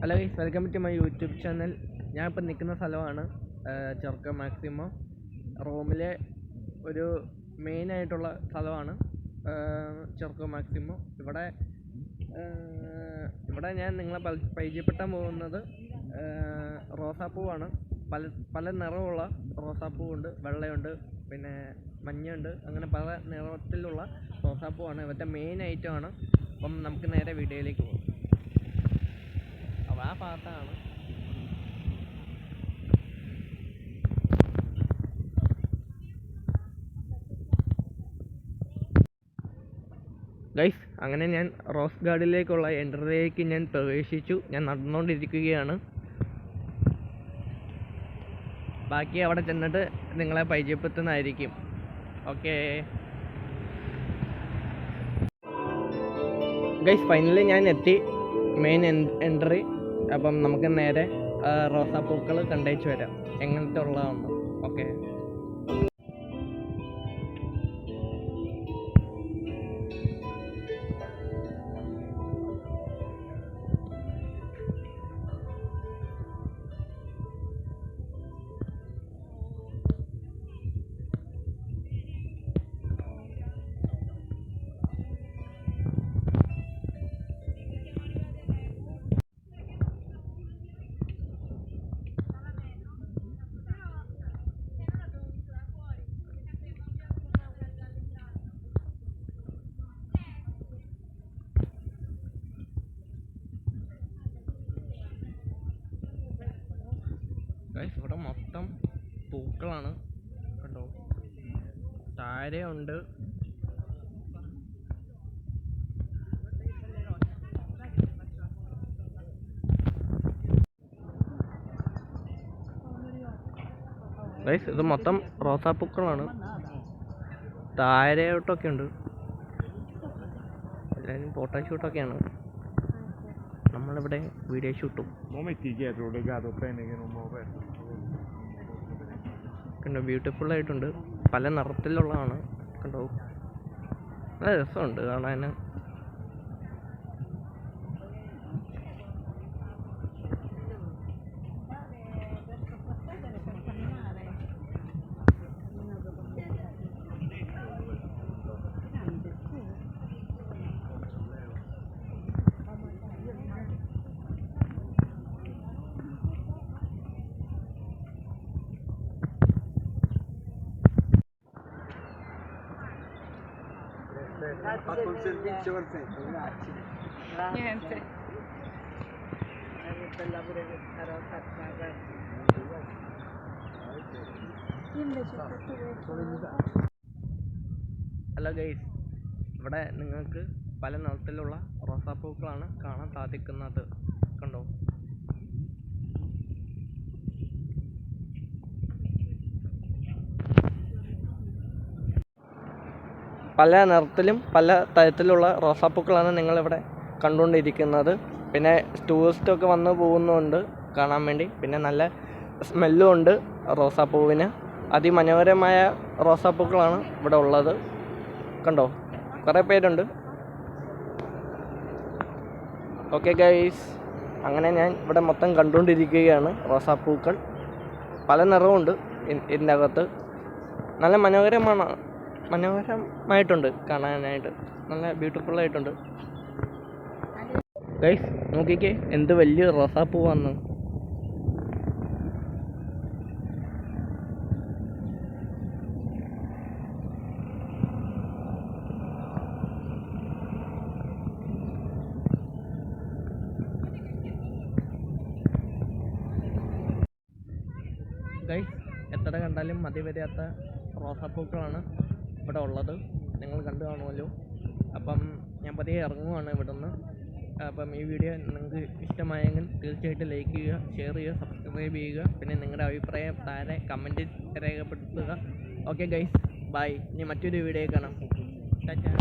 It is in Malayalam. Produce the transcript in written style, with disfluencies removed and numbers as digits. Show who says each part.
Speaker 1: Hello guys, welcome to my YouTube channel. ഞാൻ ഇപ്പം നിൽക്കുന്ന സ്ഥലമാണ് ചെറുക്ക മാക്സിമോ. റോമിലെ ഒരു മെയിനായിട്ടുള്ള സ്ഥലമാണ് ചെറുക്ക മാക്സിമോ. ഇവിടെ ഞാൻ നിങ്ങളെ പരിചയപ്പെടുത്താൻ പോകുന്നത് റോസാപ്പൂവാണ്. പല നിറമുള്ള റോസാപ്പൂവുണ്ട്. വെള്ളയുണ്ട്, പിന്നെ മഞ്ഞുണ്ട്, അങ്ങനെ പല നിറത്തിലുള്ള റോസാപ്പൂവാണ് ഇവരുടെ മെയിൻ ഐറ്റമാണ്. അപ്പം നമുക്ക് നേരെ വീഡിയോയിലേക്ക് പോകാം. ആ ഭാഗത്താണ് ഗൈസ്. അങ്ങനെ ഞാൻ റോസ് ഗാർഡനിലേക്കുള്ള എൻട്രിയിലേക്ക് ഞാൻ പ്രവേശിച്ചു. ഞാൻ നടന്നുകൊണ്ടിരിക്കുകയാണ്. ബാക്കി അവിടെ ചെന്നിട്ട് നിങ്ങളെ പരിചയപ്പെടുത്തുന്നതായിരിക്കും. ഓക്കെ ഗൈസ്, ഫൈനലി ഞാൻ എത്തി മെയിൻ എൻട്രി. അപ്പം നമുക്ക് നേരെ റോസാപ്പൂക്കൾ കണ്ടേച്ച് വരാം എങ്ങനത്തെ ഉള്ളതാണ്. ഓക്കെ ഇവിടെ മൊത്തം പൂക്കളാണ് കണ്ടോ. താരയുണ്ട്, ഇത് മൊത്തം റോസാപ്പൂക്കളാണ്. താരയോട്ടൊക്കെ ഉണ്ട്. എല്ലാവരും ഫോട്ടോ ഷൂട്ടൊക്കെയാണ്. നമ്മളിവിടെ വീഡിയോ ഷൂട്ടും കണ്ടോ. ബ്യൂട്ടിഫുൾ ആയിട്ടുണ്ട്, പല നിറത്തിലുള്ളതാണ് കണ്ടോ. നല്ല രസമുണ്ട് കാണാൻ.
Speaker 2: Fatto un servizio per te, grazie.
Speaker 3: Niente.
Speaker 2: Bella pure questa rosa qua.
Speaker 3: Io invece ho fatto questo.
Speaker 1: Hello guys, ഇവിടെ നിങ്ങൾക്ക് പല നിറത്തിലുള്ള റോസാപ്പൂക്കളാണ് കാണാൻ സാധിക്കുന്നത് കണ്ടോ. പല നിറത്തിലും പല തരത്തിലുള്ള റോസാപ്പൂക്കളാണ് നിങ്ങളിവിടെ കണ്ടുകൊണ്ടിരിക്കുന്നത്. പിന്നെ ടൂറിസ്റ്റൊക്കെ വന്ന് പോകുന്നുണ്ട് കാണാൻ വേണ്ടി. പിന്നെ നല്ല സ്മെല്ലും ഉണ്ട് റോസാപ്പൂവിന്. അതിമനോഹരമായ റോസാപ്പൂക്കളാണ് ഇവിടെ ഉള്ളത് കണ്ടോ. കുറേ പേരുണ്ട്. ഓക്കെ ഗൈസ്, അങ്ങനെ ഞാൻ ഇവിടെ മൊത്തം കണ്ടുകൊണ്ടിരിക്കുകയാണ് റോസാപ്പൂക്കൾ. പല നിറവുണ്ട് ഇതിൻ്റെ അകത്ത്. നല്ല മനോഹരമായിട്ടുണ്ട് കാണാനായിട്ട്. നല്ല ബ്യൂട്ടിഫുള്ളായിട്ടുണ്ട് ഗൈസ്. നോക്കിക്കേ, എന്ത് വലിയ റോസാപ്പൂ വന്നു. ഗൈസ്, എത്ര കണ്ടാലും മതി വരാത്ത റോസാപ്പൂക്കളാണ് ഇവിടെ ഉള്ളത്. നിങ്ങൾ കണ്ടു കാണുമല്ലോ. അപ്പം ഞാൻ പതിയെ ഇറങ്ങുവാണ് ഇവിടെ നിന്ന്. അപ്പം ഈ വീഡിയോ നിങ്ങൾക്ക് ഇഷ്ടമായെങ്കിൽ തീർച്ചയായിട്ടും ലൈക്ക് ചെയ്യുക, ഷെയർ ചെയ്യുക, സബ്സ്ക്രൈബ് ചെയ്യുക. പിന്നെ നിങ്ങളുടെ അഭിപ്രായം താഴെ കമൻറ്റിൽ രേഖപ്പെടുത്തുക. Okay guys, bye. ഇനി മറ്റൊരു വീഡിയോ കാണാം. ടാറ്റാ.